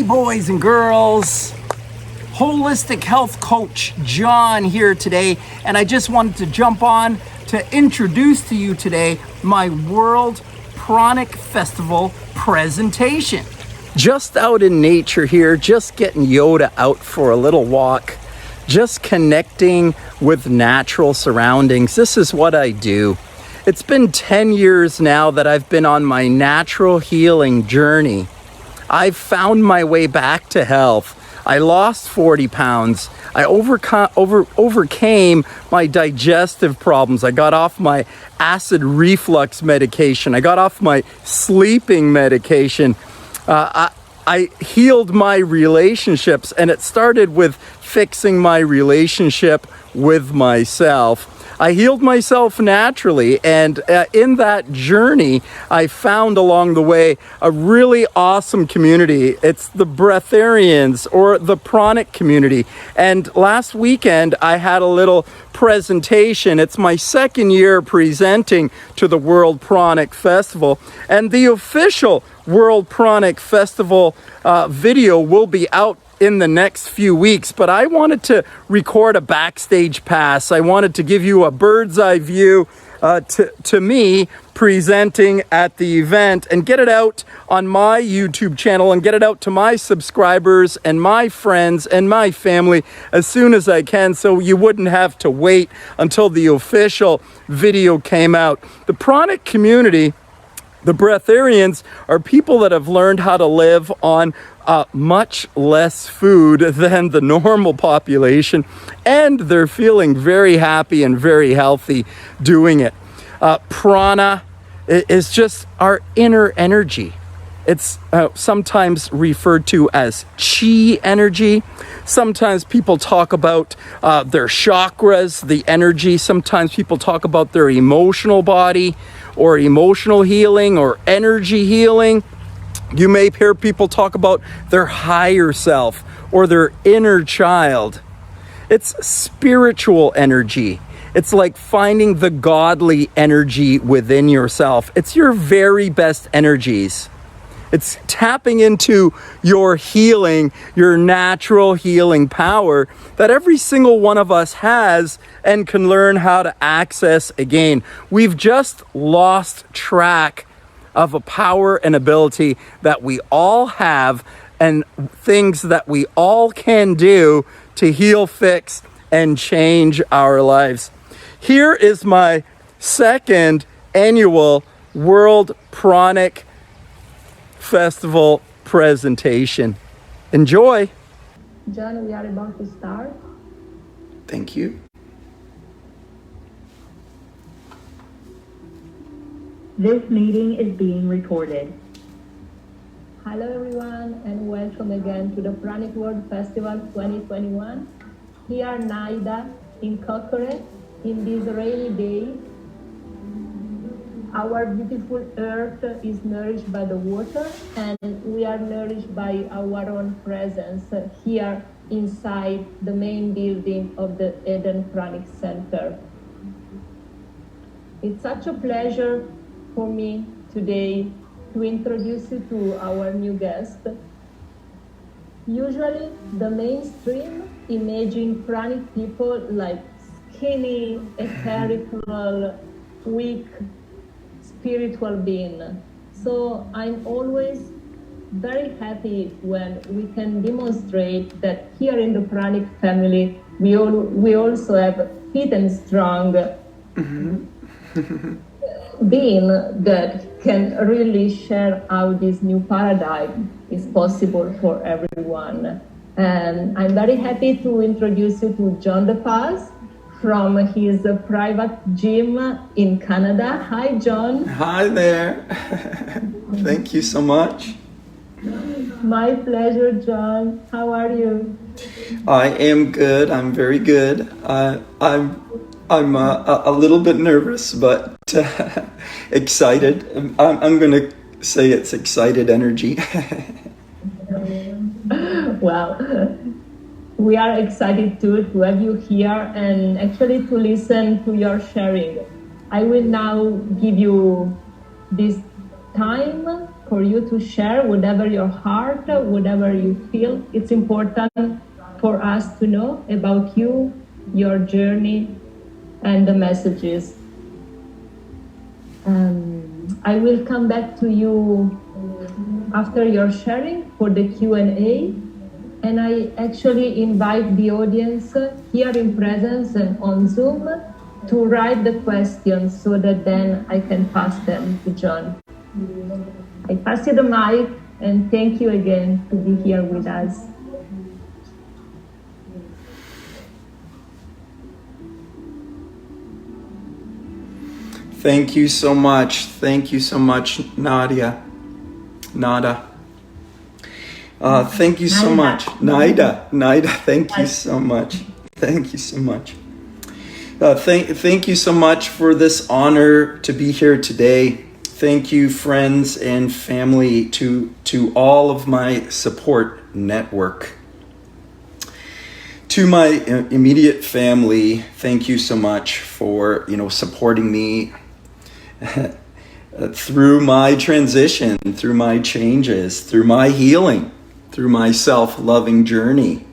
Hey boys and girls, holistic health coach John here today, and I just wanted to jump on to introduce to you today my World Pranic Festival presentation. Just out in nature here, just getting Yoda out for a little walk, just connecting with natural surroundings. This is what I do. It's been 10 years now that I've been on my natural healing journey. I've found my way back to health. I lost 40 pounds. I overcame my digestive problems. I got off my acid reflux medication. I got off my sleeping medication. I healed my relationships, and it started with fixing my relationship with myself. I healed myself naturally, and in that journey, I found along the way a really awesome community. It's the Breatharians, or the Pranic community. And last weekend, I had a little presentation. It's my second year presenting to the World Pranic Festival, and the official World Pranic Festival video will be out in the next few weeks, but I wanted to record a backstage pass. I wanted to give you a bird's eye view to me presenting at the event and get it out on my YouTube channel and get it out to my subscribers and my friends and my family as soon as I can, so you wouldn't have to wait until the official video came out. The Pranic community, the Breatharians, are people that have learned how to live on much less food than the normal population, and they're feeling very happy and very healthy doing it. Prana is just our inner energy. It's sometimes referred to as chi energy. Sometimes people talk about their chakras, the energy. Sometimes people talk about their emotional body, or emotional healing, or energy healing. You may hear people talk about their higher self or their inner child. It's spiritual energy. It's like finding the godly energy within yourself. It's your very best energies. It's tapping into your healing, your natural healing power that every single one of us has and can learn how to access again. We've just lost track of a power and ability that we all have, and things that we all can do to heal, fix, and change our lives. Here is my second annual World Pranic Festival presentation. Enjoy. John, we are about to start. Thank you. This meeting is being recorded. Hello everyone, and welcome again to the Pranic World Festival 2021. Here Naida in Kokore, in this rainy day. Our beautiful earth is nourished by the water, and we are nourished by our own presence here inside the main building of the Eden Pranic Center. It's such a pleasure for me today to introduce you to our new guest. Usually the mainstream imaging pranic people like skinny, etherical, weak, spiritual being. So I'm always very happy when we can demonstrate that here in the Pranic family, we also have fit and strong being that can really share how this new paradigm is possible for everyone. And I'm very happy to introduce you to John DePass from his private gym in Canada. Hi, John. Hi there. Thank you so much. My pleasure, John. How are you? I am good. I'm very good. I'm a little bit nervous, but excited. I'm going to say it's excited energy. Well, we are excited too to have you here and actually to listen to your sharing. I will now give you this time for you to share whatever your heart, whatever you feel. It's important for us to know about you, your journey, and the messages. I will come back to you after your sharing for the Q&A, and I actually invite the audience here in presence and on Zoom to write the questions so that then I can pass them to John. I pass you the mic, and thank you again to be here with us. Thank you so much. Thank you so much, Nadia. Nada. Thank you so much. Naida, thank you so much. Thank you so much. Thank you so much for this honor to be here today. Thank you, friends and family, to all of my support network. To my immediate family, thank you so much for, supporting me through my transition, through my changes, through my healing, through my self-loving journey,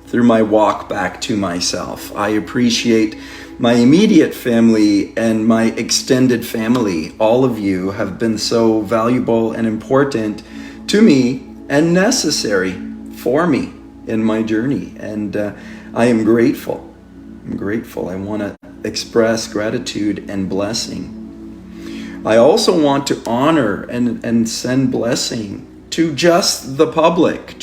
through my walk back to myself. I appreciate my immediate family and my extended family. All of you have been so valuable and important to me and necessary for me in my journey. And I am grateful. I want to express gratitude and blessing. I also want to honor and send blessing to just the public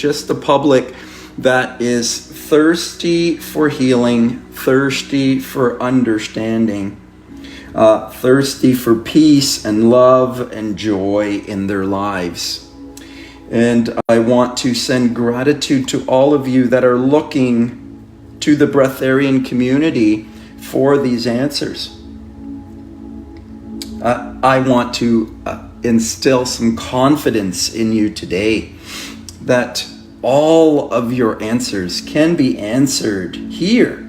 that is thirsty for healing, thirsty for understanding, thirsty for peace and love and joy in their lives. And I want to send gratitude to all of you that are looking to the Breatharian community for these answers. I want to instill some confidence in you today that all of your answers can be answered here.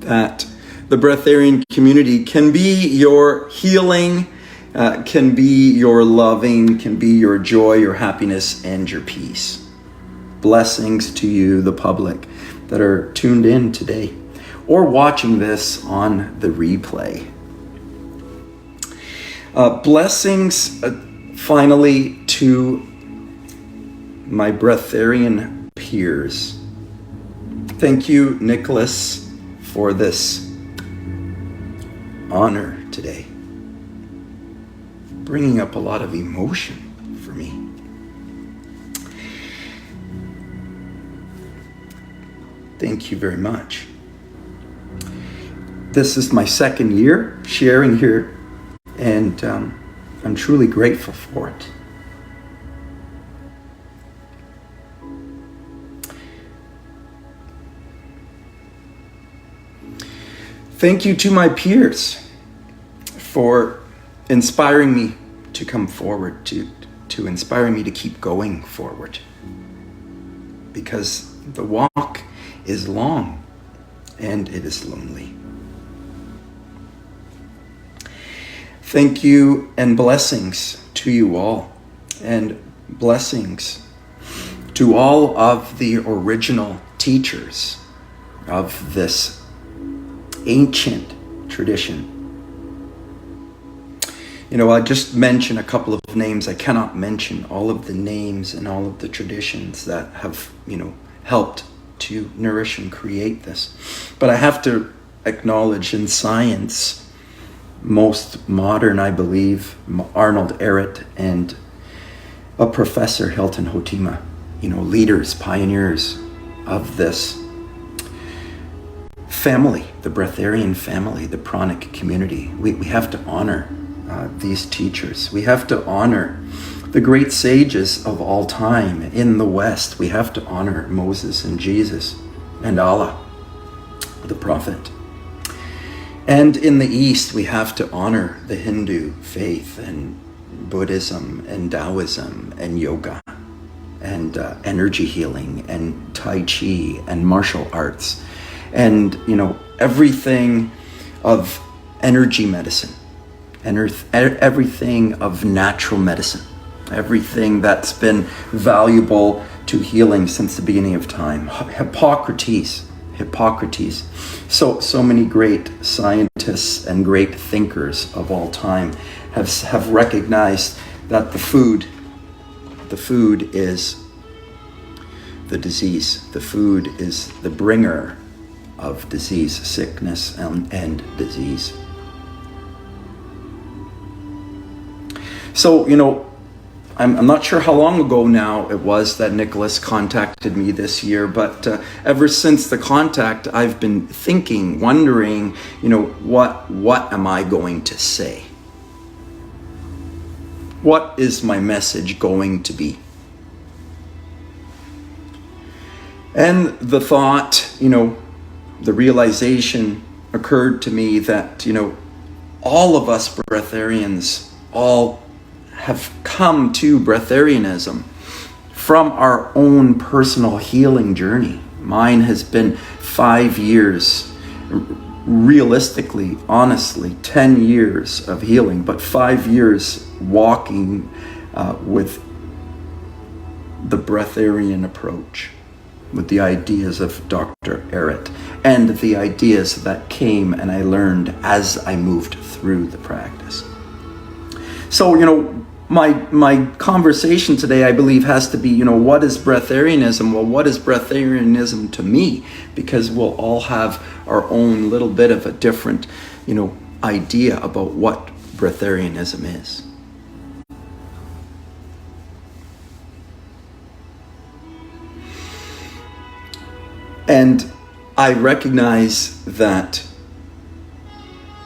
That the Breatharian community can be your healing, can be your loving, can be your joy, your happiness, and your peace. Blessings to you, the public that are tuned in today or watching this on the replay. Blessings finally to my Breatharian peers. Thank you, Nicholas, for this honor today. Bringing up a lot of emotion for me. Thank you very much. This is my second year sharing here, and I'm truly grateful for it. Thank you to my peers for inspiring me to come forward, to inspiring me to keep going forward. Because the walk is long and it is lonely. Thank you and blessings to you all, and blessings to all of the original teachers of this ancient tradition. I just mention a couple of names. I cannot mention all of the names and all of the traditions that have, helped to nourish and create this. But I have to acknowledge in science, most modern, I believe, Arnold Ehret and a Professor Hilton Hotima, leaders, pioneers of this family, the Breatharian family, the pranic community. We have to honor these teachers. We have to honor the great sages of all time in the West. We have to honor Moses and Jesus and Allah, the prophet. And in the East, we have to honor the Hindu faith and Buddhism and Taoism and yoga and energy healing and Tai Chi and martial arts and, everything of energy medicine and everything of natural medicine everything that's been valuable to healing since the beginning of time. Hippocrates. So many great scientists and great thinkers of all time have recognized that the food is the disease. The food is the bringer of disease, sickness, and disease. So, I'm not sure how long ago now it was that Nicholas contacted me this year, but ever since the contact, I've been thinking, wondering, what am I going to say? What is my message going to be? And the thought, the realization occurred to me that, all of us breatharians, all have come to breatharianism from our own personal healing journey. Mine has been 5 years, realistically, honestly, 10 years of healing, but 5 years walking with the Breatharian approach, with the ideas of Dr. Arrett and the ideas that came and I learned as I moved through the practice. So, my conversation today, I believe, has to be, what is Breatharianism? Well, what is Breatharianism to me? Because we'll all have our own little bit of a different, idea about what Breatharianism is. And I recognize that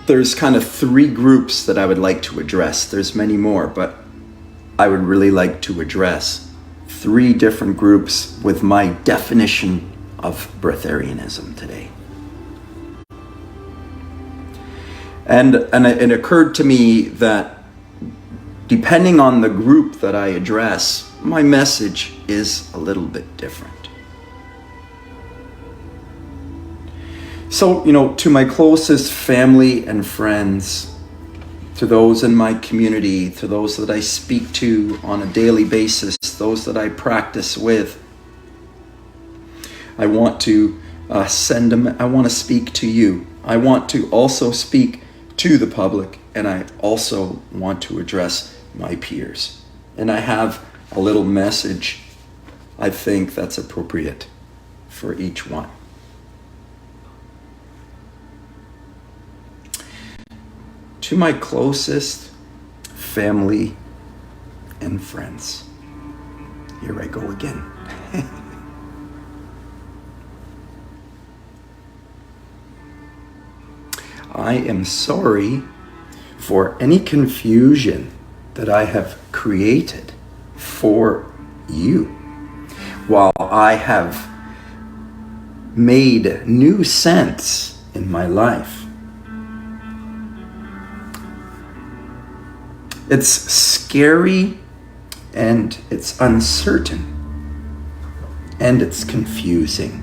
there's kind of 3 groups that I would like to address. There's many more, but I would really like to address 3 different groups with my definition of Breatharianism today. And it occurred to me that depending on the group that I address, my message is a little bit different. So, to my closest family and friends, to those in my community, to those that I speak to on a daily basis, those that I practice with, I want to I want to speak to you. I want to also speak to the public, and I also want to address my peers. And I have a little message I think that's appropriate for each one. To my closest family and friends. Here I go again. I am sorry for any confusion that I have created for you while I have made new sense in my life. It's scary and it's uncertain and it's confusing,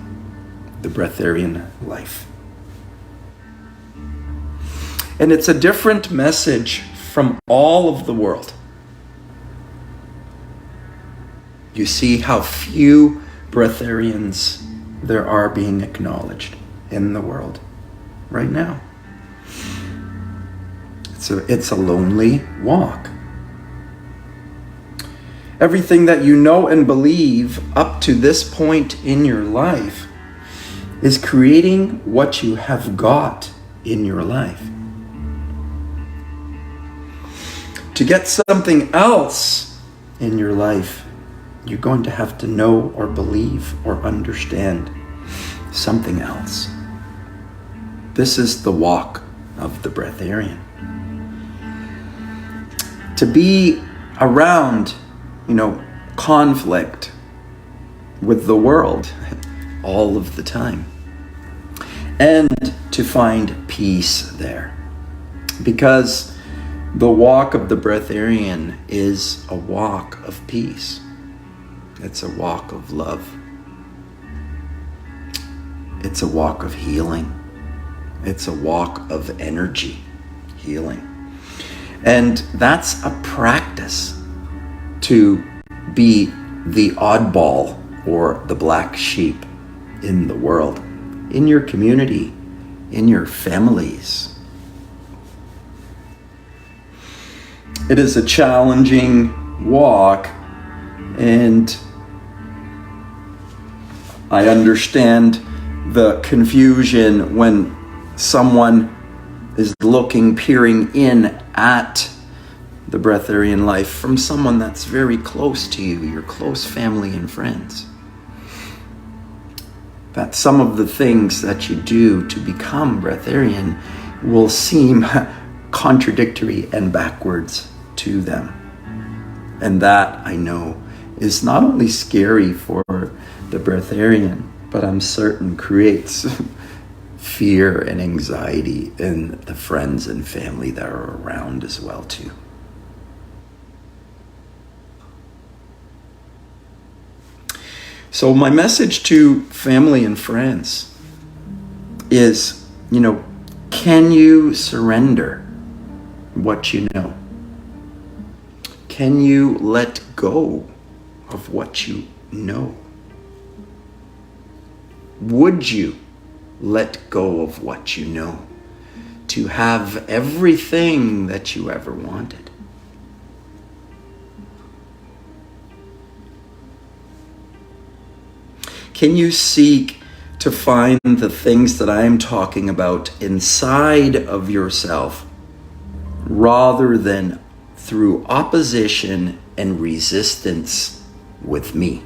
the Breatharian life. And it's a different message from all of the world. You see how few Breatharians there are being acknowledged in the world right now. It's a lonely walk. Everything that you know and believe up to this point in your life is creating what you have got in your life. To get something else in your life, you're going to have to know or believe or understand something else. This is the walk of the Breatharian. To be around, conflict with the world all of the time. And to find peace there. Because the walk of the Breatharian is a walk of peace. It's a walk of love. It's a walk of healing. It's a walk of energy healing. And that's a practice to be the oddball or the black sheep in the world, in your community, in your families. It is a challenging walk, and I understand the confusion when someone is peering in at the Breatharian life from someone that's very close to you, your close family and friends. That some of the things that you do to become Breatharian will seem contradictory and backwards to them. And that, I know, is not only scary for the Breatharian, but I'm certain creates fear and anxiety in the friends and family that are around as well too. So my message to family and friends is, can you surrender what you know? Can you let go of what you know? Would you let go of what you know to have everything that you ever wanted? Can you seek to find the things that I am talking about inside of yourself rather than through opposition and resistance with me?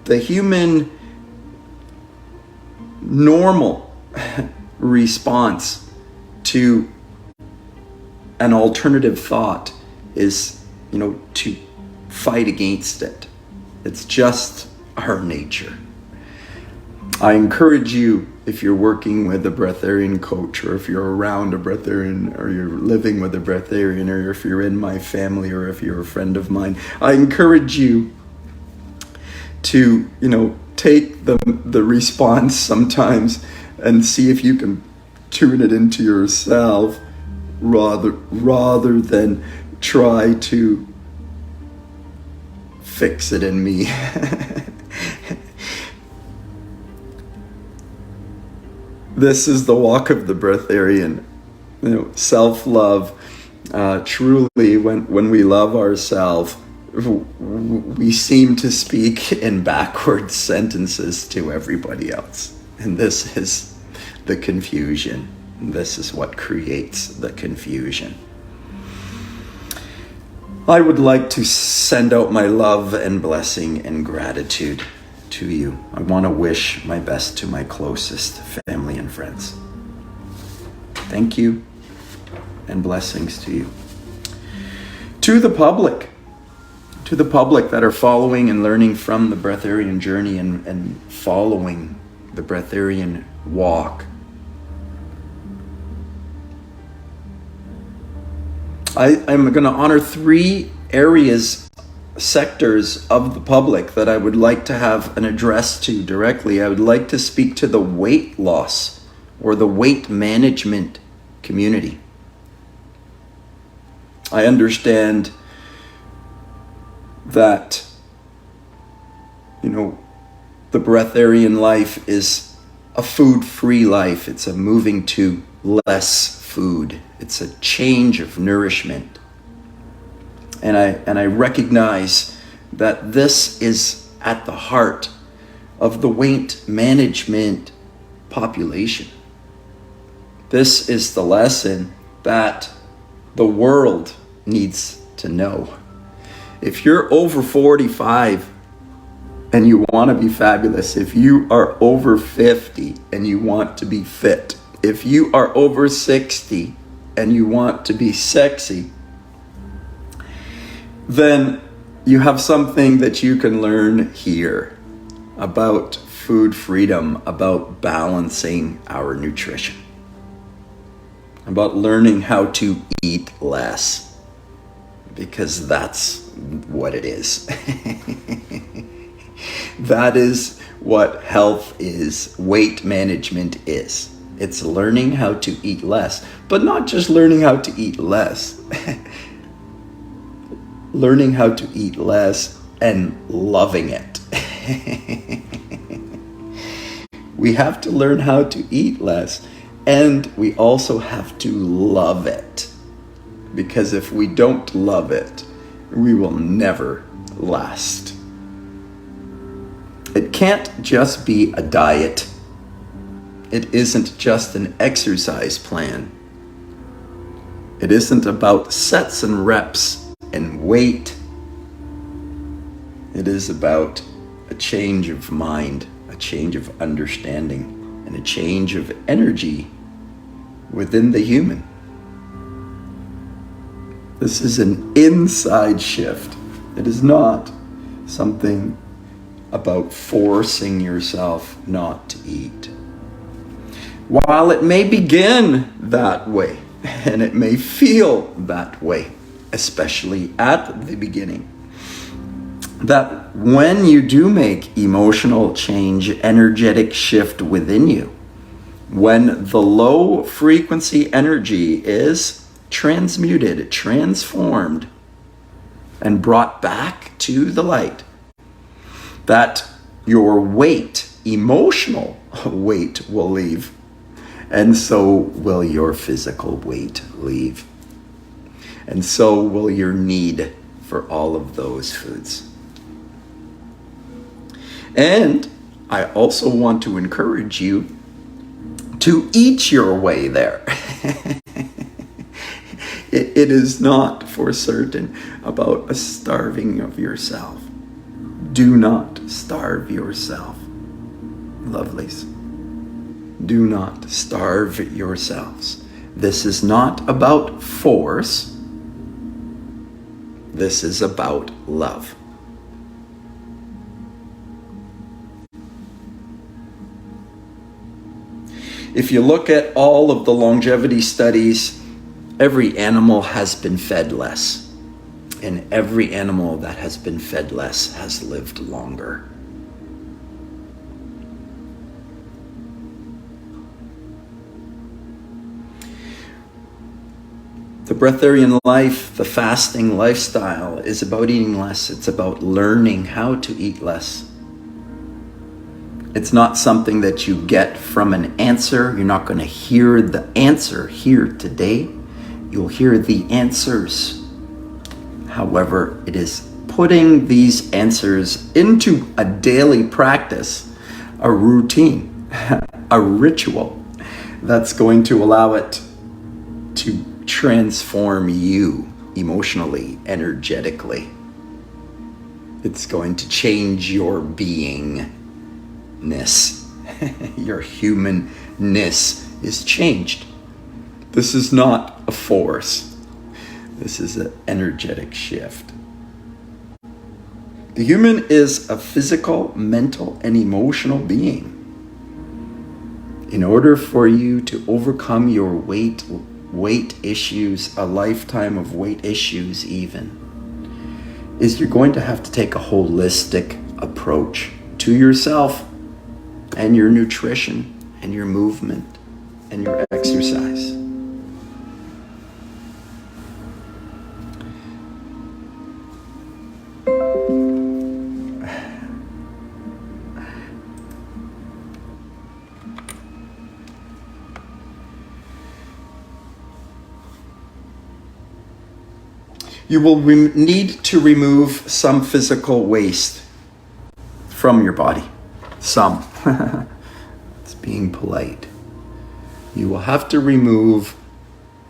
The human normal response to an alternative thought is, to fight against it. It's just our nature. I encourage you, if you're working with a Breatharian coach, or if you're around a Breatharian, or you're living with a Breatharian, or if you're in my family, or if you're a friend of mine, I encourage you to, take the response sometimes and see if you can tune it into yourself rather than try to fix it in me. This is the walk of the Breatharian. Self-love. Truly, when we love ourselves, we seem to speak in backwards sentences to everybody else. And this is the confusion. This is what creates the confusion. I would like to send out my love and blessing and gratitude to you. I want to wish my best to my closest family and friends. Thank you and blessings to you. To the public that are following and learning from the Breatharian journey and following the Breatharian walk, I'm going to honor 3 sectors of the public that I would like to have an address to directly. I would like to speak to the weight loss or the weight management community. I understand that, the Breatharian life is a food-free life. It's a moving to less food. It's a change of nourishment. And I recognize that this is at the heart of the weight management population. This is the lesson that the world needs to know. If you're over 45 and you want to be fabulous, if you are over 50 and you want to be fit, if you are over 60 and you want to be sexy, then you have something that you can learn here about food freedom, about balancing our nutrition, about learning how to eat less, because that's what it is. That is what health is, weight management is. It's learning how to eat less, but not just learning how to eat less. Learning how to eat less and loving it. We have to learn how to eat less, and we also have to love it. Because if we don't love it, we will never last. It can't just be a diet. It isn't just an exercise plan. It isn't about sets and reps and weight. It is about a change of mind, a change of understanding, and a change of energy within the human. This is an inside shift. It is not something about forcing yourself not to eat. While it may begin that way, and it may feel that way, especially at the beginning, that when you do make emotional change, energetic shift within you, when the low frequency energy is transmuted, transformed, and brought back to the light, that your weight, emotional weight, will leave, and so will your physical weight leave, and so will your need for all of those foods. And I also want to encourage you to eat your way there. It is not for certain about a starving of yourself. Do not starve yourself, lovelies. Do not starve yourselves. This is not about force. This is about love. If you look at all of the longevity studies, every animal has been fed less. And every animal that has been fed less has lived longer. The Breatharian life, the fasting lifestyle, is about eating less. It's about learning how to eat less. It's not something that you get from an answer. You're not going to hear the answer here today. You'll hear the answers. However, it is putting these answers into a daily practice, a routine, a ritual that's going to allow it to transform you emotionally, energetically. It's going to change your beingness. Your humanness is changed. This is not a force. This is an energetic shift. The human is a physical, mental, and emotional being. In order for you to overcome your weight issues, a lifetime of weight issues even, is you're going to have to take a holistic approach to yourself and your nutrition and your movement and your exercise. You will need to remove some physical waste from your body. Some. It's being polite. You will have to remove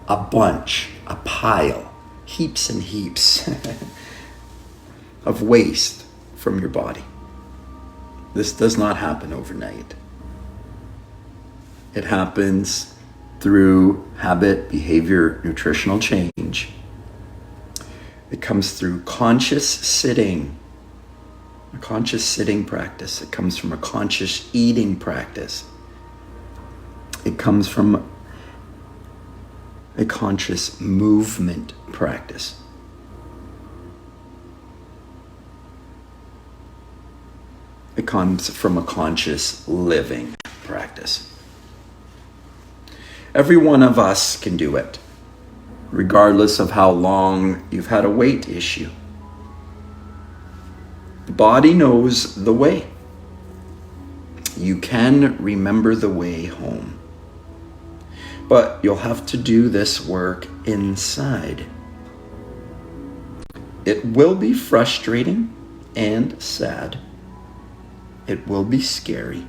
a bunch, a pile, heaps and heaps of waste from your body. This does not happen overnight. It happens through habit, behavior, nutritional change. It comes through conscious sitting, a conscious sitting practice. It comes from a conscious eating practice. It comes from a conscious movement practice. It comes from a conscious living practice. Every one of us can do it, regardless of how long you've had a weight issue. The body knows the way. You can remember the way home. But you'll have to do this work inside. It will be frustrating and sad. It will be scary.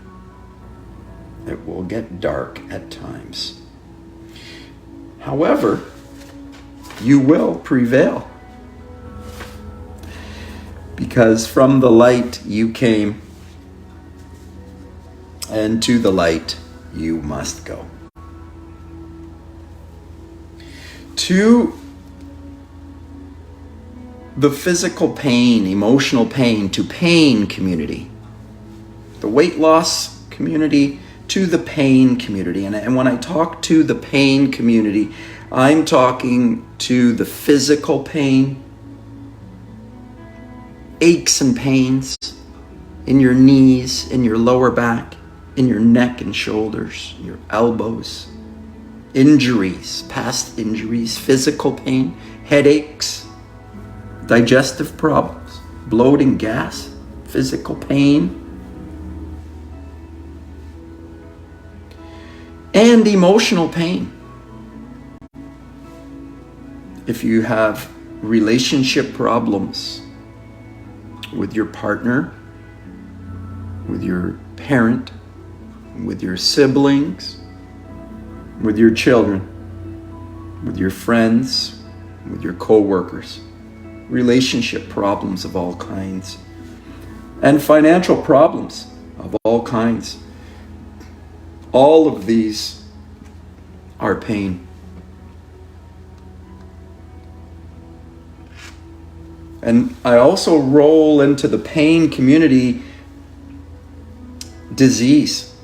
It will get dark at times. However, you will prevail. Because from the light you came, and to the light you must go. To the physical pain, emotional pain, to pain community. The weight loss community to the pain community. And when I talk to the pain community, I'm talking to the physical pain, aches and pains in your knees, in your lower back, in your neck and shoulders, your elbows, injuries, past injuries, physical pain, headaches, digestive problems, bloating, gas, physical pain, and emotional pain. If you have relationship problems with your partner, with your parent, with your siblings, with your children, with your friends, with your co-workers, relationship problems of all kinds, and financial problems of all kinds. All of these are pain. And I also roll into the pain community disease,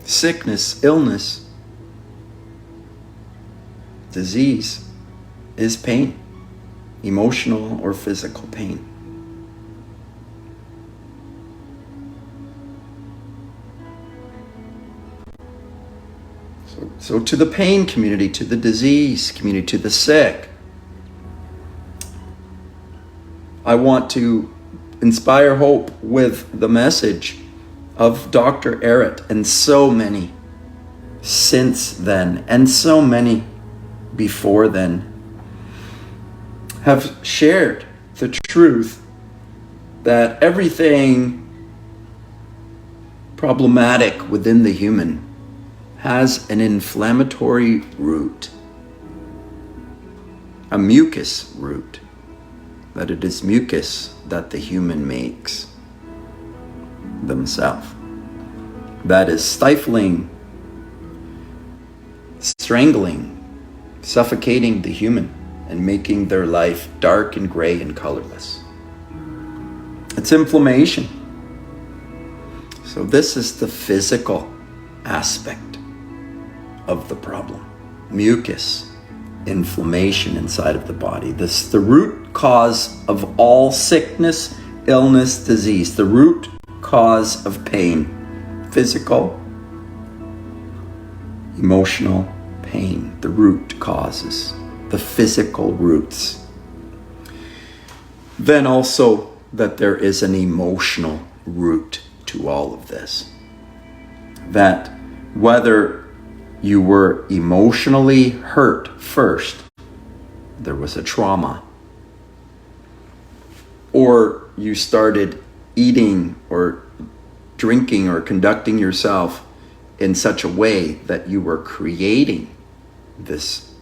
sickness, illness. Disease is pain, emotional or physical pain. So to the pain community, to the disease community, to the sick, I want to inspire hope with the message of Dr. Arrett and so many since then, and so many before then, have shared the truth that everything problematic within the human has an inflammatory root, a mucus root, that it is mucus that the human makes themselves, that is stifling, strangling, suffocating the human and making their life dark and gray and colorless. It's inflammation. So this is the physical aspect of the problem. Mucus, inflammation inside of the body. This is the root cause of all sickness, illness, disease. The root cause of pain. Physical, emotional pain. The root causes. The physical roots. Then also that there is an emotional root to all of this. That whether you were emotionally hurt first, there was a trauma, or you started eating or drinking or conducting yourself in such a way that you were creating this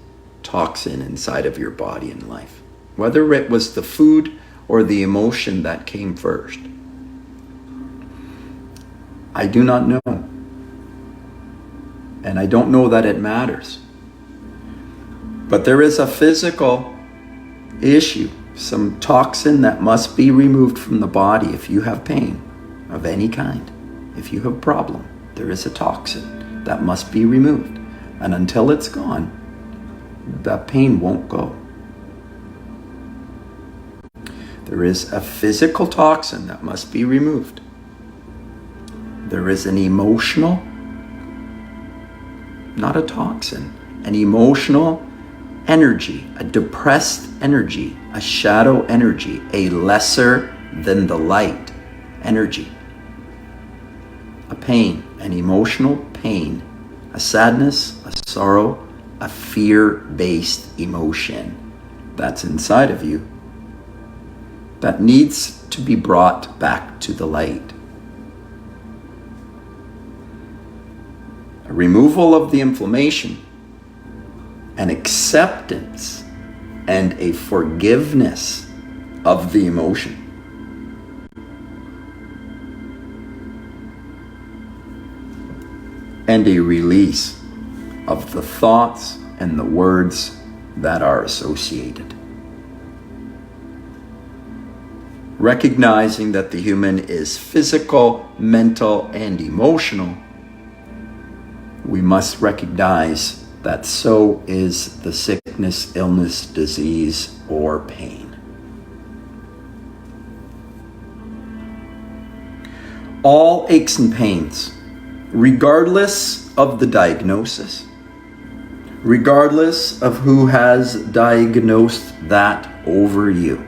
toxin inside of your body and life, whether it was the food or the emotion that came first. I do not know. And I don't know that it matters. But there is a physical issue, some toxin that must be removed from the body if you have pain of any kind. If you have a problem, there is a toxin that must be removed. And until it's gone, that pain won't go. There is a physical toxin that must be removed. There is an emotional, not a toxin, an emotional energy, a depressed energy, a shadow energy, a lesser than the light energy, a pain, an emotional pain, a sadness, a sorrow, a fear-based emotion that's inside of you that needs to be brought back to the light. A removal of the inflammation, an acceptance, and a forgiveness of the emotion. And a release of the thoughts and the words that are associated. Recognizing that the human is physical, mental, and emotional, we must recognize that so is the sickness, illness, disease, or pain. All aches and pains, regardless of the diagnosis, regardless of who has diagnosed that over you,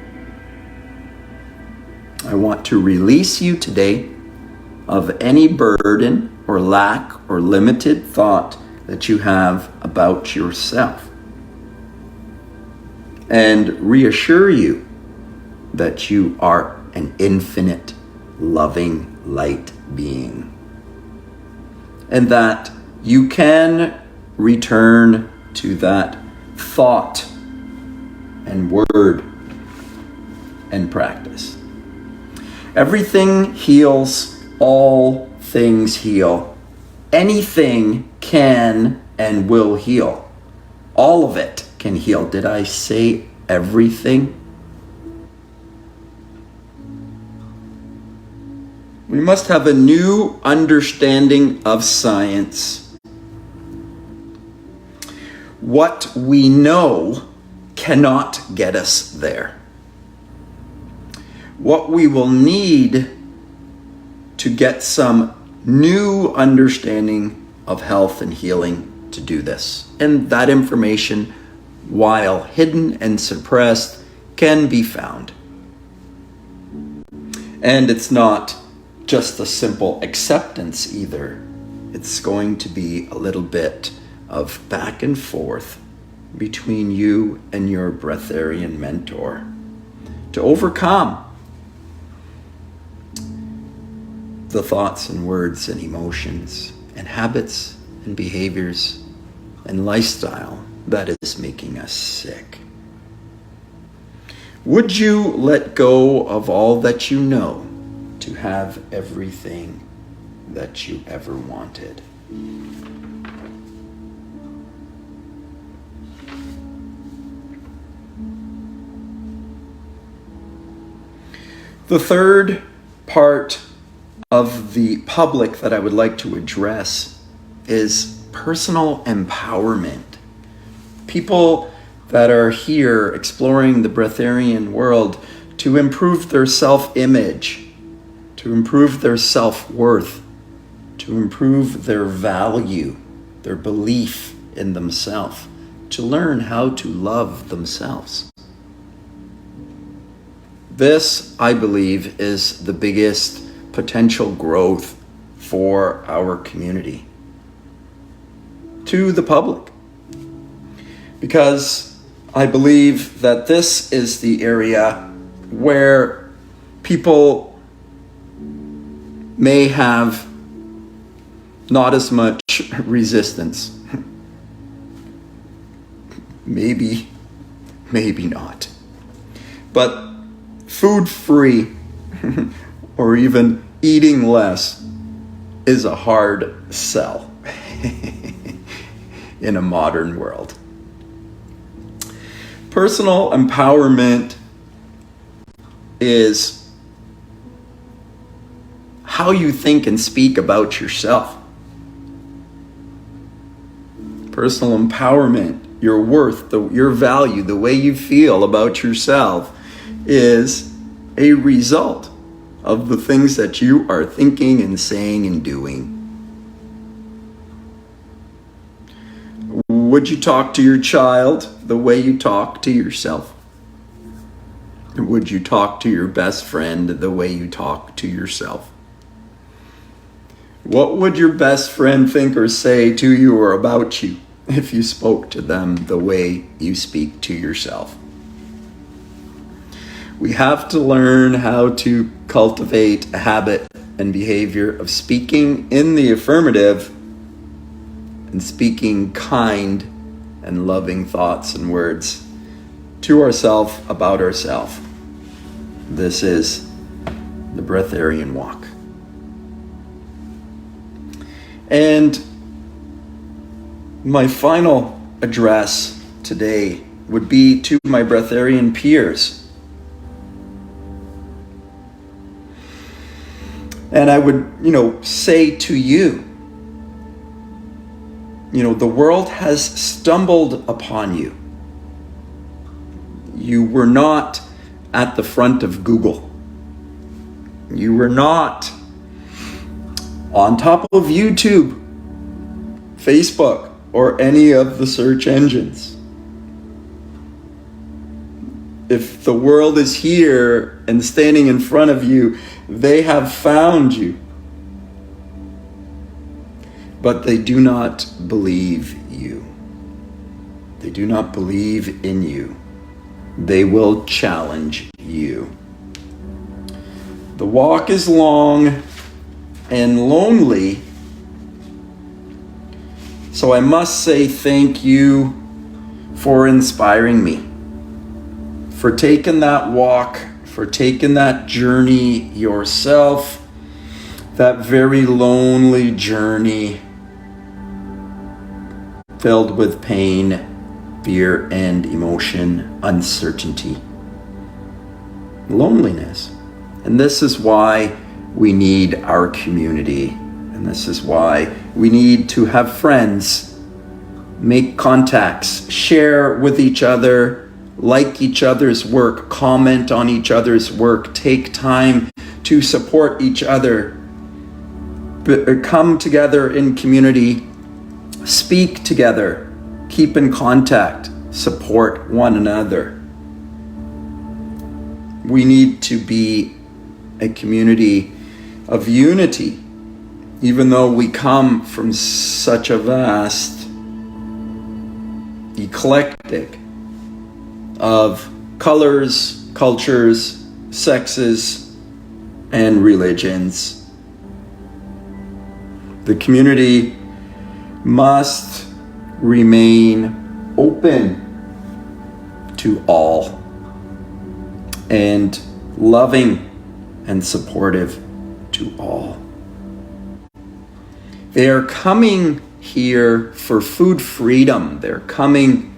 I want to release you today of any burden or lack or limited thought that you have about yourself, and reassure you that you are an infinite, loving light being, and that you can return to that thought and word and practice. Everything heals, all things heal. Anything can and will heal. All of it can heal. Did I say everything? We must have a new understanding of science. What we know cannot get us there. What we will need to get some new understanding of health and healing to do this. And that information, while hidden and suppressed, can be found. And it's not just a simple acceptance either. It's going to be a little bit of back and forth between you and your Breatharian mentor to overcome the thoughts and words and emotions and habits and behaviors and lifestyle that is making us sick. Would you let go of all that you know to have everything that you ever wanted? The third part of the public that I would like to address is personal empowerment. People that are here exploring the Breatharian world to improve their self-image, to improve their self-worth, to improve their value, their belief in themselves, to learn how to love themselves. This, I believe, is the biggest potential growth for our community to the public, because I believe that this is the area where people may have not as much resistance. Maybe not. But food free or even eating less is a hard sell in a modern world. Personal empowerment is how you think and speak about yourself. Personal empowerment, your worth, your value, the way you feel about yourself is a result of the things that you are thinking and saying and doing. Would you talk to your child the way you talk to yourself? Would you talk to your best friend the way you talk to yourself? What would your best friend think or say to you or about you if you spoke to them the way you speak to yourself? We have to learn how to cultivate a habit and behavior of speaking in the affirmative and speaking kind and loving thoughts and words to ourselves about ourselves. This is the Breatharian walk. And my final address today would be to my Breatharian peers. And I would, say to you, the world has stumbled upon you. You were not at the front of Google. You were not on top of YouTube, Facebook, or any of the search engines. If the world is here and standing in front of you, they have found you. But they do not believe you. They do not believe in you. They will challenge you. The walk is long and lonely. So I must say thank you for inspiring me, for taking that walk, for taking that journey yourself, that very lonely journey filled with pain, fear, and emotion, uncertainty, loneliness. And this is why we need our community. And this is why we need to have friends, make contacts, share with each other, like each other's work, comment on each other's work, take time to support each other, come together in community, speak together, keep in contact, support one another. We need to be a community of unity, even though we come from such a vast, eclectic of colors, cultures, sexes, and religions. The community must remain open to all and loving and supportive to all. They are coming here for food freedom. They're coming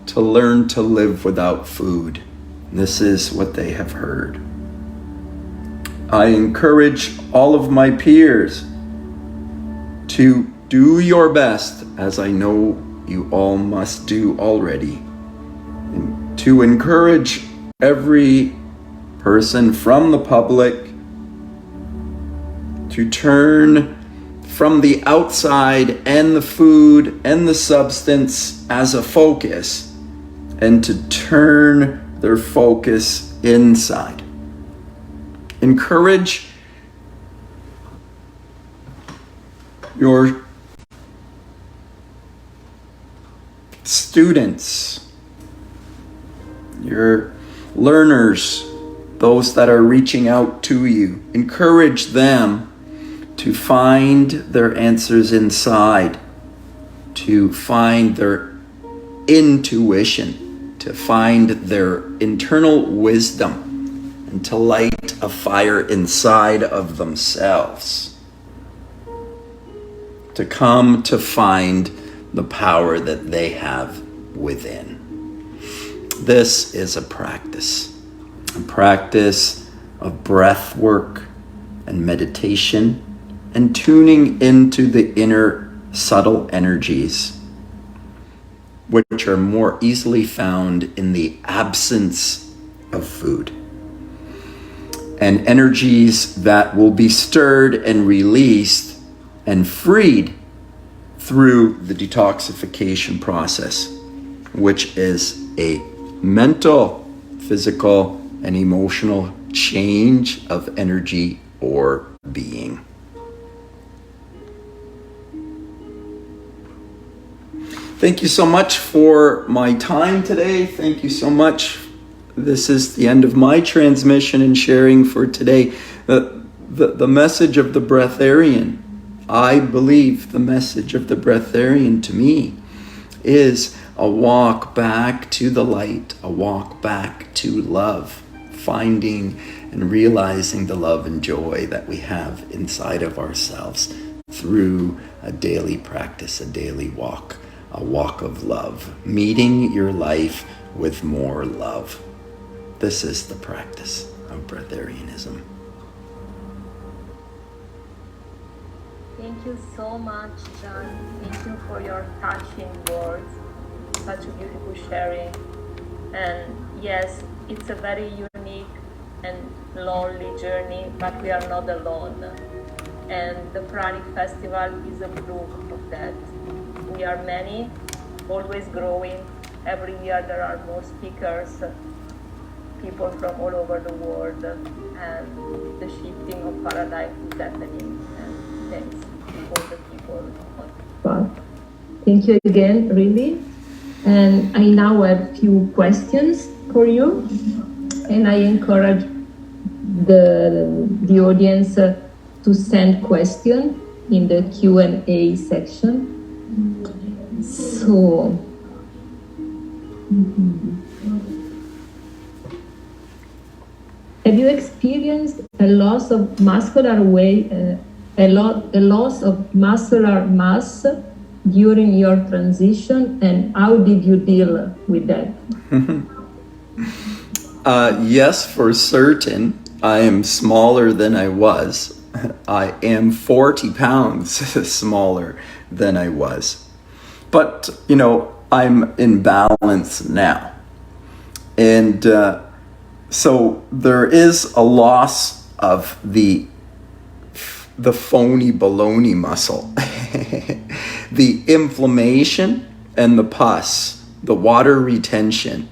to learn to live without food. This is what they have heard. I encourage all of my peers to do your best, as I know you all must do already, and to encourage every person from the public to turn from the outside and the food and the substance as a focus, and to turn their focus inside. Encourage your students, your learners, those that are reaching out to you. Encourage them to find their answers inside, to find their intuition, to find their internal wisdom, and to light a fire inside of themselves, to come to find the power that they have within. This is a practice of breath work and meditation and tuning into the inner subtle energies, which are more easily found in the absence of food, and energies that will be stirred and released and freed through the detoxification process, which is a mental, physical, and emotional change of energy or being. Thank you so much for my time today. Thank you so much. This is the end of my transmission and sharing for today. The message of the Breatharian, I believe the message of the Breatharian to me is a walk back to the light, a walk back to love, finding and realizing the love and joy that we have inside of ourselves through a daily practice, a daily walk, a walk of love, meeting your life with more love. This is the practice of Breatharianism. Thank you so much, John. Thank you for your touching words. Such a beautiful sharing. And yes, it's a very unique and lonely journey, but we are not alone. And the Pranic Festival is a proof of that. We are many, always growing. Every year there are more speakers, people from all over the world, and the shifting of paradigm is happening. And thanks to all the people. Well, thank you again, really. And I now have a few questions for you, and I encourage the audience to send questions in the Q&A section. So, have you experienced a loss of muscular weight, a loss of muscular mass during your transition, and how did you deal with that? Yes, for certain. I am smaller than I was. I am 40 pounds smaller than I was. But, I'm in balance now. And so there is a loss of the phony baloney muscle. The inflammation and the pus, the water retention,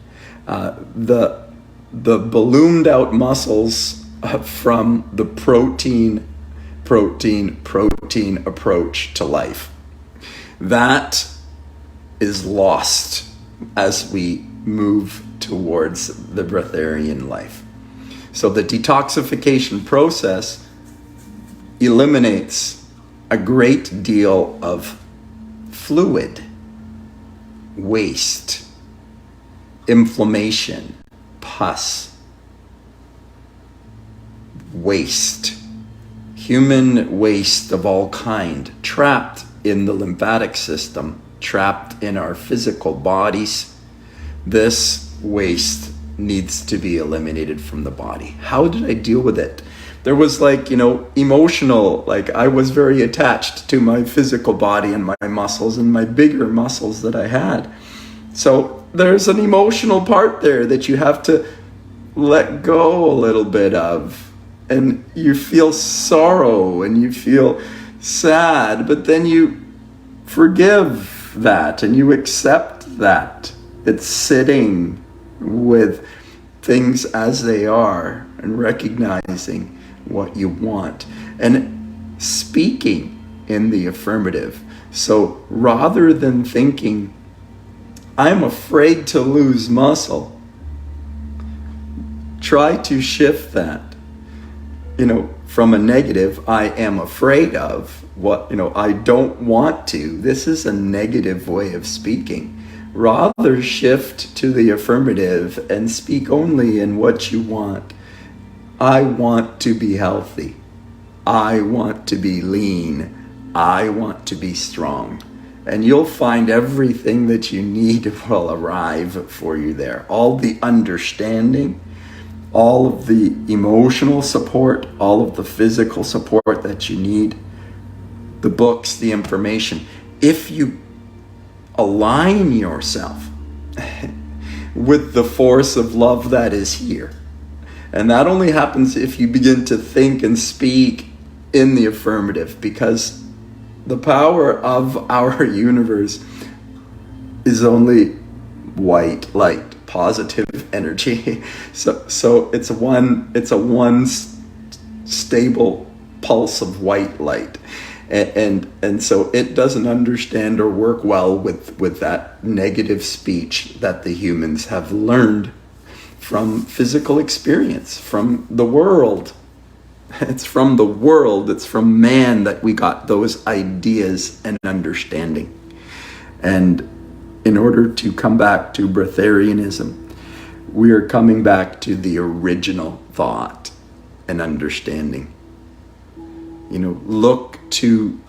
the ballooned out muscles from the protein approach to life. That is lost as we move towards the Breatharian life. So the detoxification process eliminates a great deal of fluid, waste, inflammation, pus, waste, human waste of all kind, trapped in the lymphatic system, trapped in our physical bodies. This waste needs to be eliminated from the body. How did I deal with it? There was emotional, I was very attached to my physical body and my muscles and my bigger muscles that I had. So there's an emotional part there that you have to let go a little bit of. And you feel sorrow and you feel sad, but then you forgive that and you accept that. It's sitting with things as they are and recognizing what you want and speaking in the affirmative. So rather than thinking, I'm afraid to lose muscle, try to shift that, from a negative, I am afraid of, I don't want to. This is a negative way of speaking. Rather shift to the affirmative and speak only in what you want. I want to be healthy. I want to be lean. I want to be strong. And you'll find everything that you need will arrive for you there. All the understanding, all of the emotional support, all of the physical support that you need, the books, the information. If you align yourself with the force of love that is here, and that only happens if you begin to think and speak in the affirmative, because The power of our universe is only white light, positive energy. So it's one stable pulse of white light. And so it doesn't understand or work well with that negative speech that the humans have learned from physical experience, from the world. It's from the world, it's from man that we got those ideas and understanding. And in order to come back to Breatharianism, we are coming back to the original thought and understanding. Look to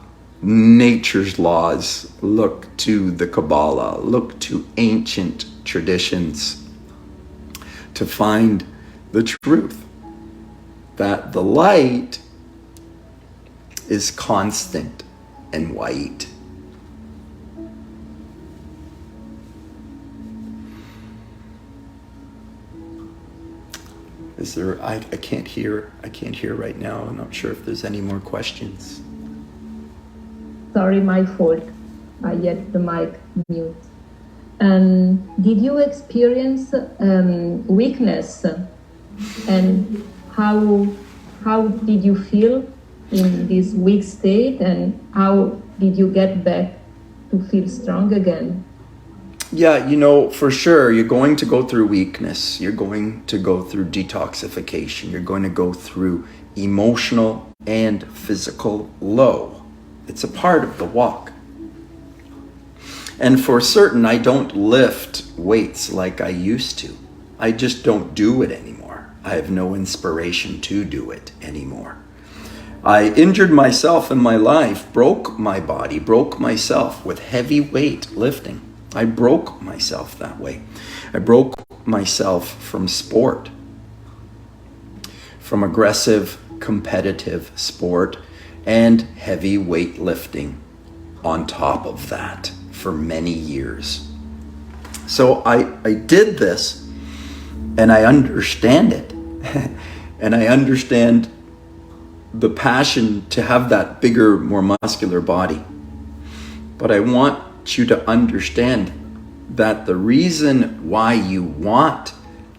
nature's laws, look to the Kabbalah, look to ancient traditions to find the truth that the light is constant and white. Is there, I can't hear right now. I'm not sure if there's any more questions. Sorry, my fault. I had the mic mute. And did you experience weakness? And how did you feel in this weak state? And how did you get back to feel strong again? Yeah, for sure, you're going to go through weakness. You're going to go through detoxification. You're going to go through emotional and physical low. It's a part of the walk. And for certain, I don't lift weights like I used to. I just don't do it anymore. I have no inspiration to do it anymore. I injured myself in my life, broke my body, broke myself with heavy weight lifting. I broke myself that way. I broke myself from sport, from aggressive, competitive sport and heavy weightlifting on top of that for many years. So I did this and I understand it. And I understand the passion to have that bigger, more muscular body. But I want you to understand that the reason why you want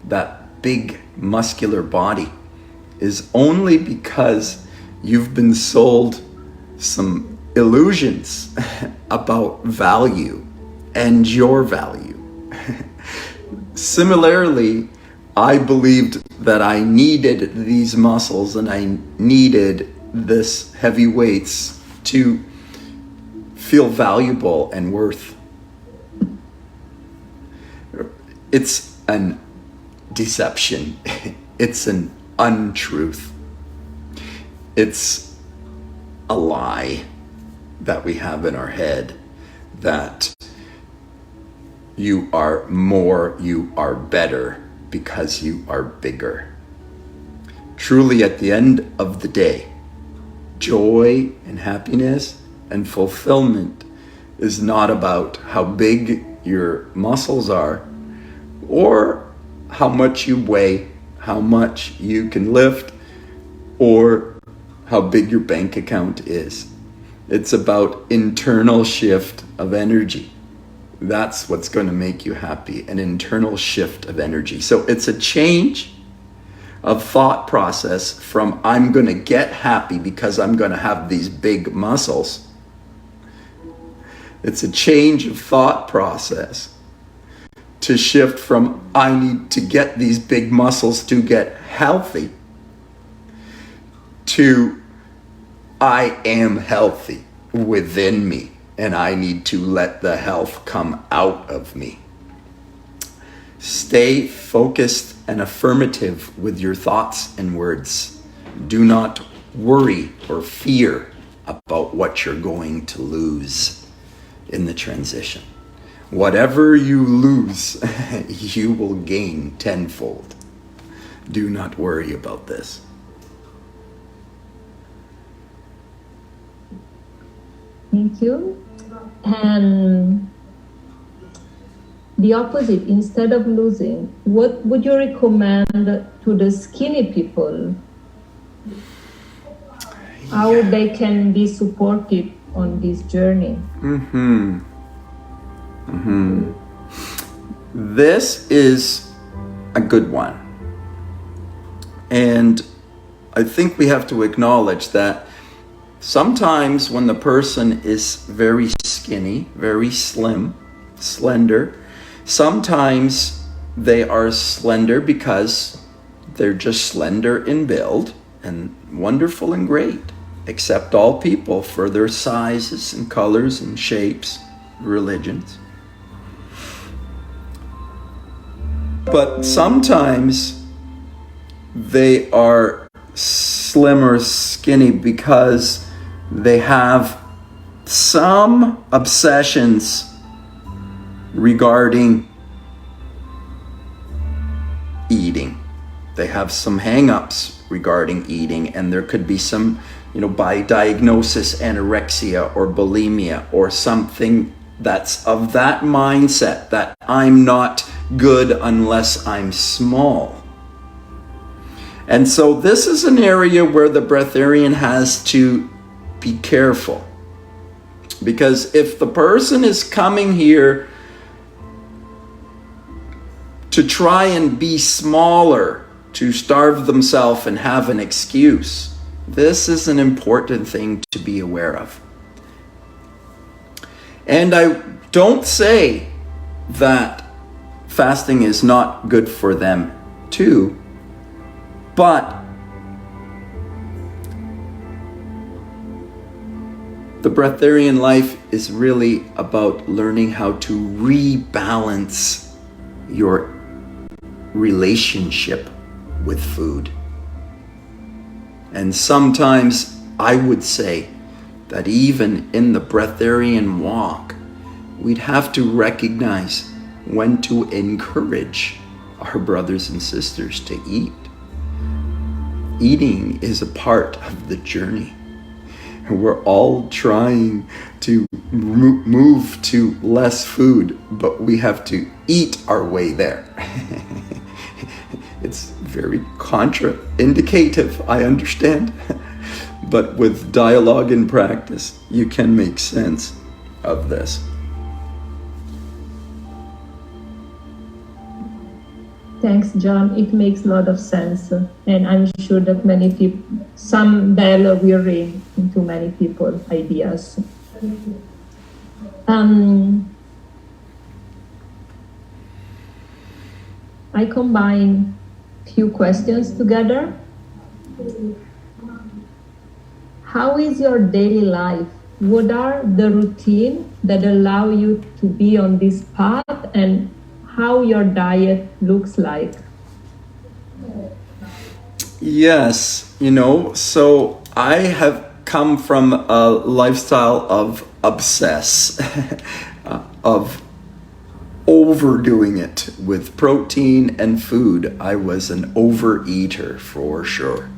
that big muscular body is only because you've been sold some illusions about value and your value. Similarly, I believed that I needed these muscles and I needed this heavy weights to feel valuable and worth. It's an deception. It's an untruth. It's a lie that we have in our head that you are more, you are better because you are bigger. Truly, at the end of the day, joy and happiness and fulfillment is not about how big your muscles are or how much you weigh, how much you can lift, or how big your bank account is. It's about internal shift of energy. That's what's going to make you happy, an internal shift of energy. So it's a change of thought process from I'm going to get happy because I'm going to have these big muscles. It's a change of thought process to shift from I need to get these big muscles to get healthy to I am healthy within me and I need to let the health come out of me. Stay focused and affirmative with your thoughts and words. Do not worry or fear about what you're going to lose in the transition. Whatever you lose, you will gain tenfold. Do not worry about this. Thank you. And the opposite, instead of losing, what would you recommend to the skinny people? How they can be supported on this journey. This is a good one. And I think we have to acknowledge that sometimes when the person is very skinny, very slim, slender, sometimes they are slender because they're just slender in build and wonderful and great. Accept all people for their sizes and colors and shapes, religions. But sometimes they are slim or skinny because they have some obsessions regarding eating. They have some hang-ups regarding eating, and there could be some, by diagnosis, anorexia or bulimia or something that's of that mindset that I'm not good unless I'm small. And so this is an area where the breatharian has to be careful. Because if the person is coming here to try and be smaller, to starve themselves and have an excuse, this is an important thing to be aware of. And I don't say that fasting is not good for them too, but the breatharian life is really about learning how to rebalance your relationship with food. And sometimes I would say that even in the breatharian walk, we'd have to recognize when to encourage our brothers and sisters to eat. Eating is a part of the journey. We're all trying to move to less food, but we have to eat our way there. It's very contraindicative, I understand. But with dialogue and practice, you can make sense of this. Thanks, John. It makes a lot of sense. And I'm sure that many people, some bell will ring into many people's ideas. I combine few questions together. How is your daily life? What are the routines that allow you to be on this path, and how your diet looks like? Yes, so I have come from a lifestyle of obsess, of overdoing it with protein and food. I was an overeater for sure.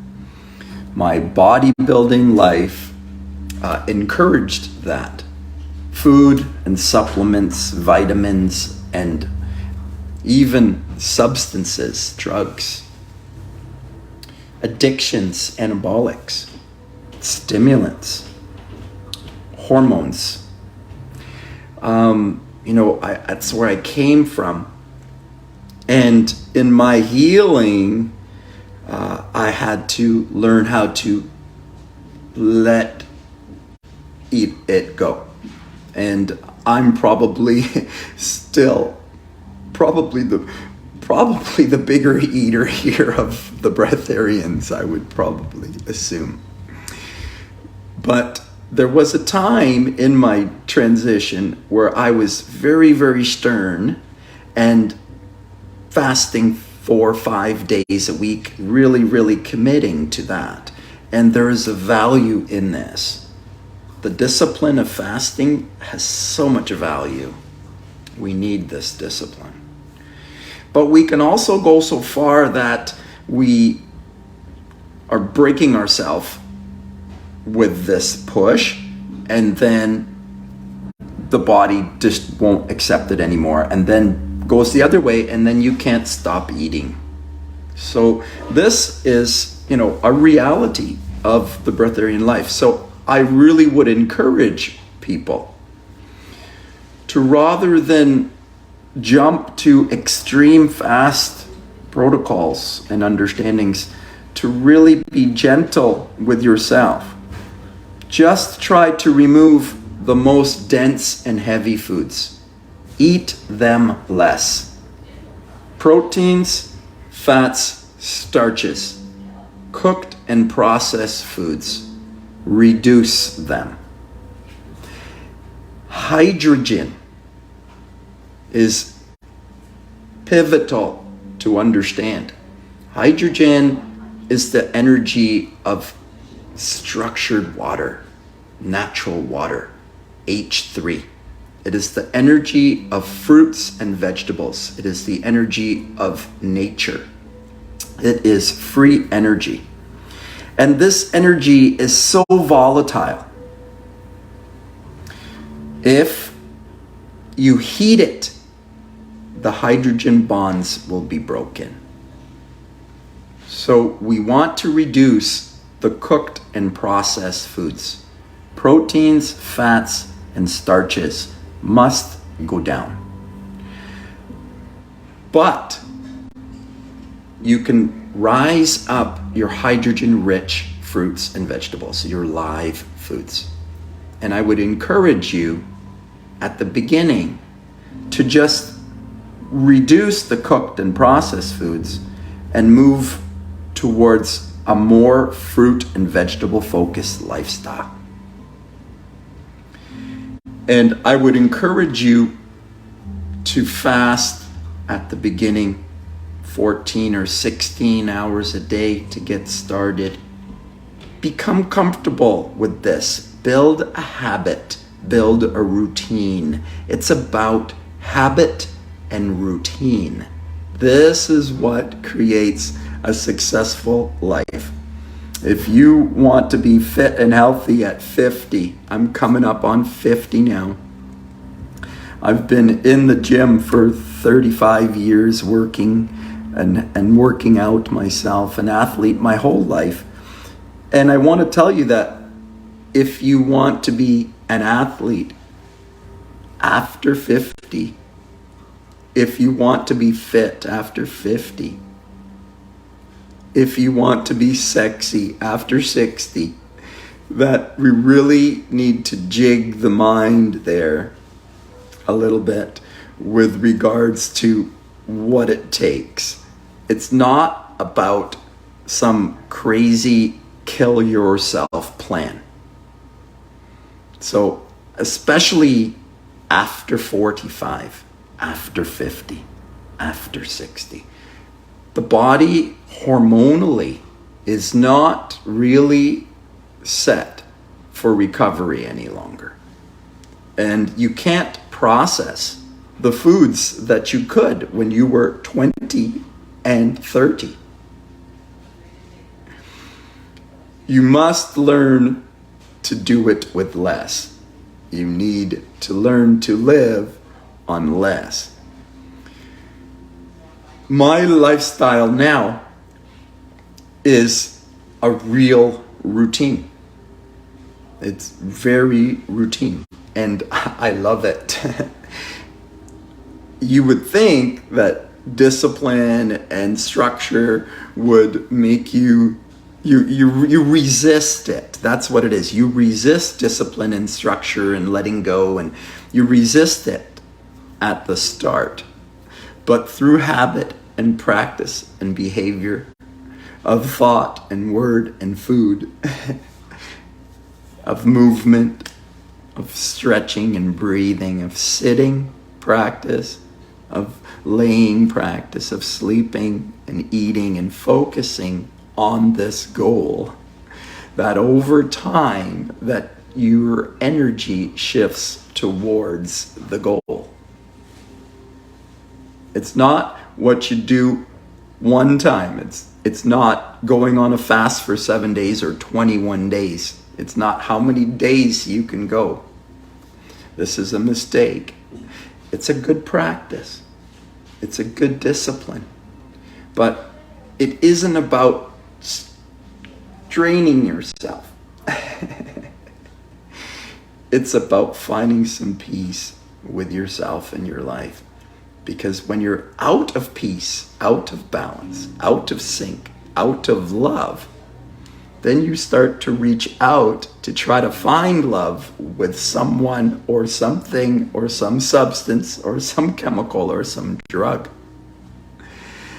My bodybuilding life encouraged that. Food and supplements, vitamins, and even substances, drugs, addictions, anabolics, stimulants, hormones. That's where I came from. And in my healing, I had to learn how to let it go. And I'm probably still the bigger eater here of the breatharians, I would probably assume. But there was a time in my transition where I was very, very stern and fasting 4 or 5 days a week, really, really committing to that. And there is a value in this. The discipline of fasting has so much value. We need this discipline. But we can also go so far that we are breaking ourselves with this push, and then the body just won't accept it anymore, and then goes the other way, and then you can't stop eating. So this is, a reality of the breatharian life. So I really would encourage people to, rather than jump to extreme fast protocols and understandings, to really be gentle with yourself. Just try to remove the most dense and heavy foods. Eat them less. Proteins, fats, starches, cooked and processed foods, reduce them. Hydrogen is pivotal to understand. Hydrogen is the energy of structured water, natural water, H3. It is the energy of fruits and vegetables. It is the energy of nature. It is free energy. And this energy is so volatile. If you heat it, the hydrogen bonds will be broken. So we want to reduce the cooked and processed foods. Proteins, fats, and starches must go down. But you can rise up your hydrogen-rich fruits and vegetables, your live foods. And I would encourage you at the beginning to just reduce the cooked and processed foods and move towards a more fruit and vegetable focused lifestyle. And I would encourage you to fast at the beginning 14 or 16 hours a day to get started. Become comfortable with this. Build a habit. Build a routine. It's about habit and routine. This is what creates a successful life. If you want to be fit and healthy at 50, I'm coming up on 50 now. I've been in the gym for 35 years working and working out myself, an athlete my whole life. And I want to tell you that if you want to be an athlete after 50, if you want to be fit after 50, if you want to be sexy after 60, that we really need to jig the mind there a little bit with regards to what it takes. It's not about some crazy kill yourself plan. So especially after 45, after 50, after 60, the body hormonally is not really set for recovery any longer. And you can't process the foods that you could when you were 20 and 30. You must learn to do it with less. You need to learn to live on less. My lifestyle now is a real routine. It's very routine, and I love it. You would think that discipline and structure would make you resist it. That's what it is. You resist discipline and structure and letting go, and you resist it at the start. But through habit and practice and behavior of thought and word and food, of movement, of stretching and breathing, of sitting practice, of laying practice, of sleeping and eating and focusing on this goal, that over time that your energy shifts towards the goal. It's not what you do one time. It's not going on a fast for 7 days or 21 days. It's not how many days you can go. This is a mistake. It's a good practice. It's a good discipline. But it isn't about straining yourself. it's about finding some peace with yourself and your life. Because when you're out of peace, out of balance, out of sync, out of love, then you start to reach out to try to find love with someone or something or some substance or some chemical or some drug.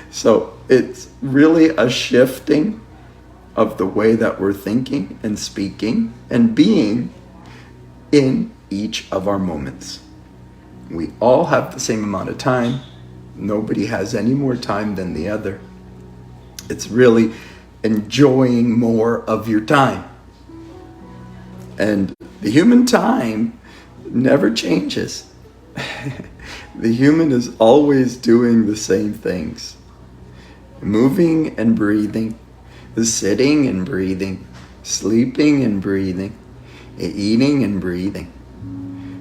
So it's really a shifting of the way that we're thinking and speaking and being in each of our moments. We all have the same amount of time. Nobody has any more time than the other. It's really enjoying more of your time. And the human time never changes. The human is always doing the same things. Moving and breathing, sitting and breathing, sleeping and breathing, eating and breathing.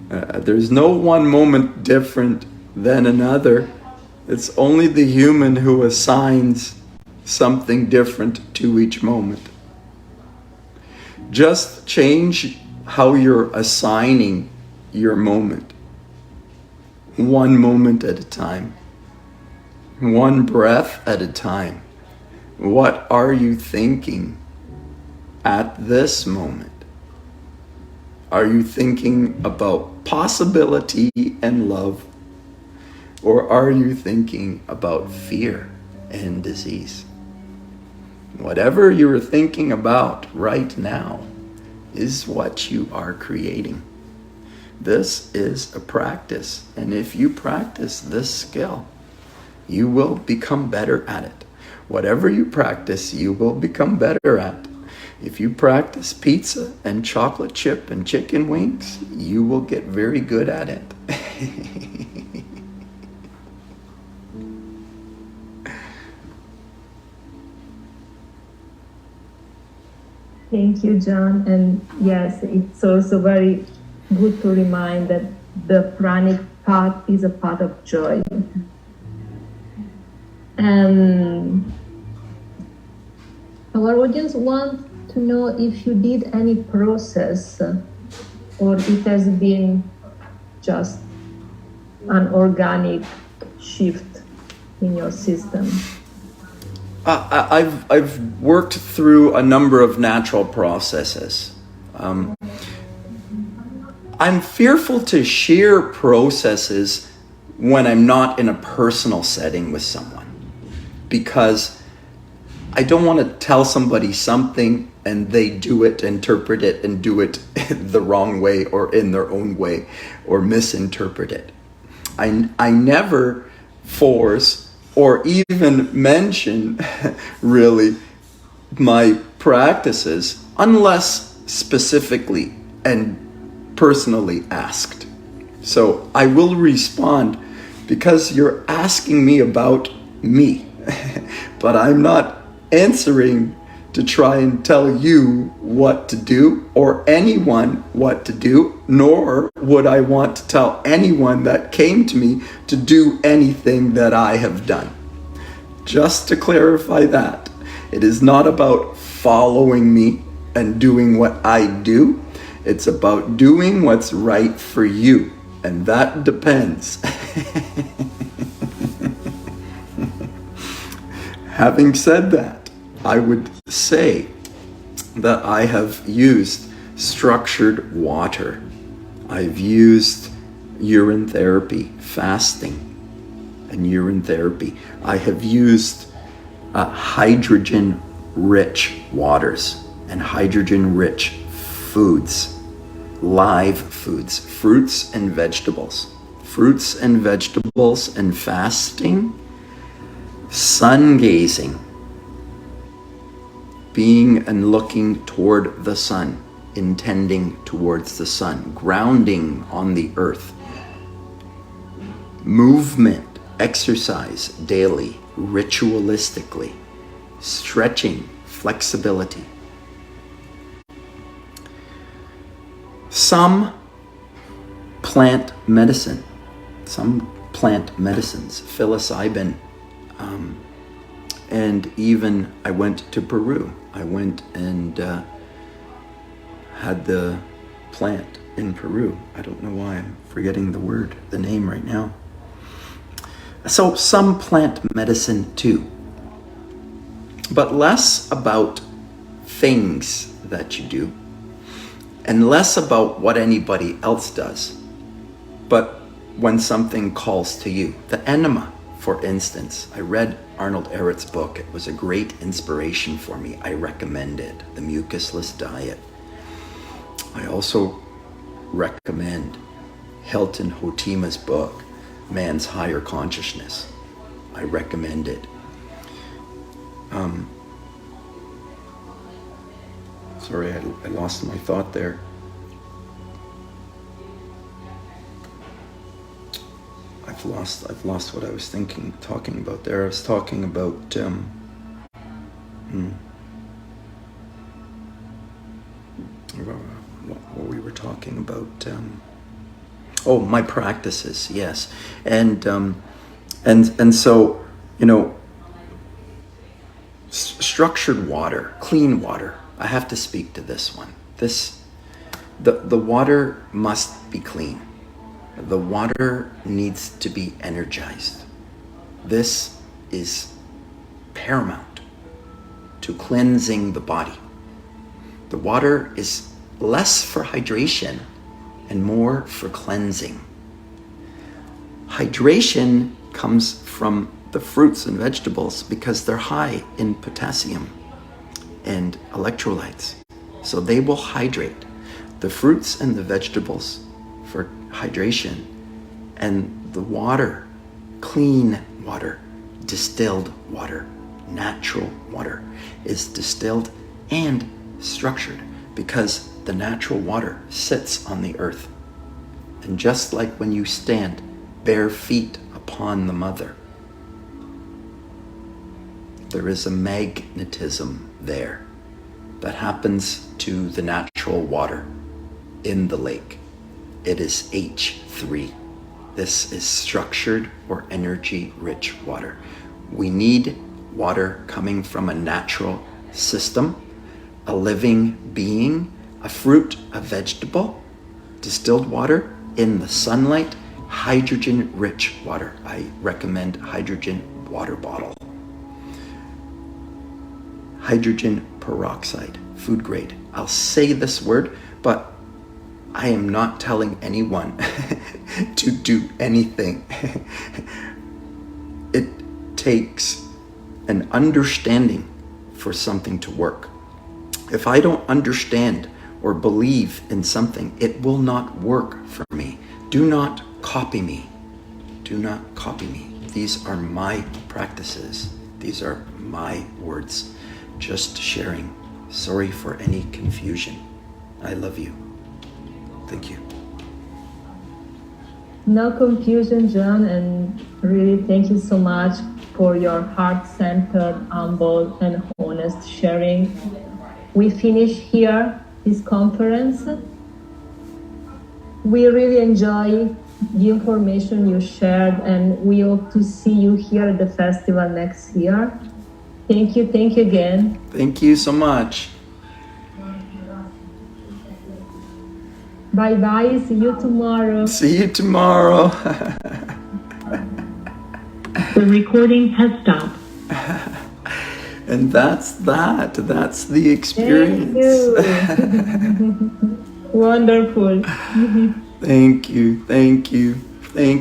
There's no one moment different than another. It's only the human who assigns something different to each moment. Just change how you're assigning your moment. One moment at a time. One breath at a time. What are you thinking at this moment? Are you thinking about possibility and love? Or are you thinking about fear and disease? Whatever you're thinking about right now is what you are creating. This is a practice, and if you practice this skill, you will become better at it. Whatever you practice, you will become better at. If you practice pizza and chocolate chip and chicken wings, you will get very good at it. Thank you, John. And yes, it's also very good to remind that the pranic path is a path of joy. And our audience wants to know if you did any process or it has been just an organic shift in your system. I've worked through a number of natural processes. I'm fearful to share processes when I'm not in a personal setting with someone, because I don't want to tell somebody something and they do it, interpret it, and do it the wrong way or in their own way or misinterpret it. I never force or even mention really my practices unless specifically and personally asked. So I will respond because you're asking me about me, but I'm not answering to try and tell you what to do or anyone what to do, nor would I want to tell anyone that came to me to do anything that I have done. Just to clarify that, it is not about following me and doing what I do. It's about doing what's right for you, and that depends. Having said that, I would say that I have used structured water. I've used urine therapy, fasting, and urine therapy. I have used hydrogen-rich waters and hydrogen-rich foods, live foods, fruits and vegetables. Fruits and vegetables and fasting, sun gazing, being and looking toward the sun, intending towards the sun, grounding on the earth, movement, exercise daily, ritualistically, stretching, flexibility. Some plant medicines, psilocybin, and even I went to Peru. I went and had the plant in Peru. I don't know why I'm forgetting the name right now. So some plant medicine too, but less about things that you do and less about what anybody else does, but when something calls to you. The enema, for instance. I read Arnold Ehret's book. It was a great inspiration for me. I recommend it, The Mucusless Diet. I also recommend Hilton Hotima's book, Man's Higher Consciousness. I recommend it. Sorry, I lost my thought there. I've lost what I was talking about there. I was talking about what we were talking about. My practices, yes, and so, structured water, clean water. I have to speak to this one. The water must be clean. The water needs to be energized. This is paramount to cleansing the body. The water is less for hydration and more for cleansing. Hydration comes from the fruits and vegetables because they're high in potassium and electrolytes. So they will hydrate. The fruits and the vegetables for hydration, and the water, clean water, distilled water, natural water, is distilled and structured because the natural water sits on the earth. And just like when you stand bare feet upon the mother, there is a magnetism there that happens to the natural water in the lake. It is H3. This is structured or energy-rich water. We need water coming from a natural system, a living being, a fruit, a vegetable, distilled water in the sunlight, hydrogen-rich water. I recommend hydrogen water bottle. Hydrogen peroxide, food grade. I'll say this word, but I am not telling anyone to do anything. It takes an understanding for something to work. If I don't understand or believe in something, it will not work for me. Do not copy me. Do not copy me. These are my practices. These are my words. Just sharing. Sorry for any confusion. I love you. Thank you. No confusion, John, and really thank you so much for your heart-centered, humble, and honest sharing. We finish here this conference. We really enjoy the information you shared, and we hope to see you here at the festival next year. Thank you again. Thank you so much. Bye-bye, see you tomorrow. See you tomorrow. The recording has stopped. And that's the experience. Thank you. Wonderful. Thank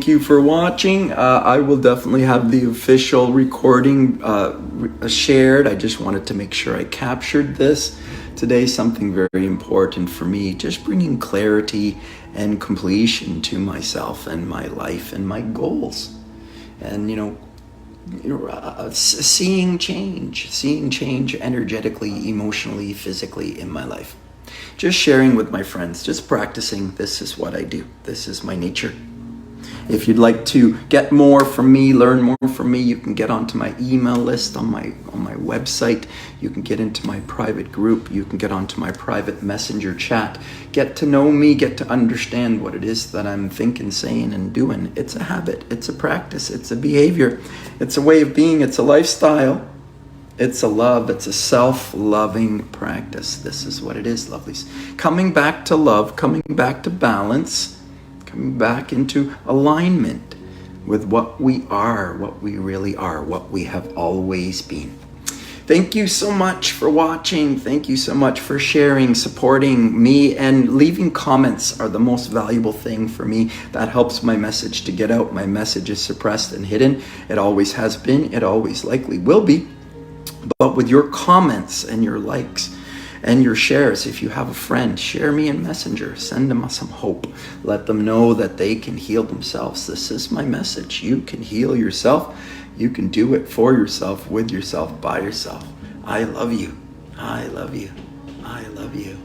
you for watching. I will definitely have the official recording shared. I just wanted to make sure I captured this today, something very important for me, just bringing clarity and completion to myself and my life and my goals. And seeing change energetically, emotionally, physically in my life. Just sharing with my friends, just practicing. This is what I do. This is my nature. If you'd like to get more from me, learn more from me, you can get onto my email list on my website. You can get into my private group. You can get onto my private messenger chat. Get to know me, get to understand what it is that I'm thinking, saying, and doing. It's a habit. It's a practice. It's a behavior. It's a way of being. It's a lifestyle. It's a love. It's a self-loving practice. This is what it is, lovelies. Coming back to love, coming back to balance, coming back into alignment with what we are, what we really are, what we have always been. Thank you so much for watching. Thank you so much for sharing, supporting me, and leaving comments are the most valuable thing for me. That helps my message to get out. My message is suppressed and hidden. It always has been. It always likely will be. But with your comments and your likes and your shares, if you have a friend, share me in Messenger. Send them some hope. Let them know that they can heal themselves. This is my message. You can heal yourself. You can do it for yourself, with yourself, by yourself. I love you. I love you. I love you.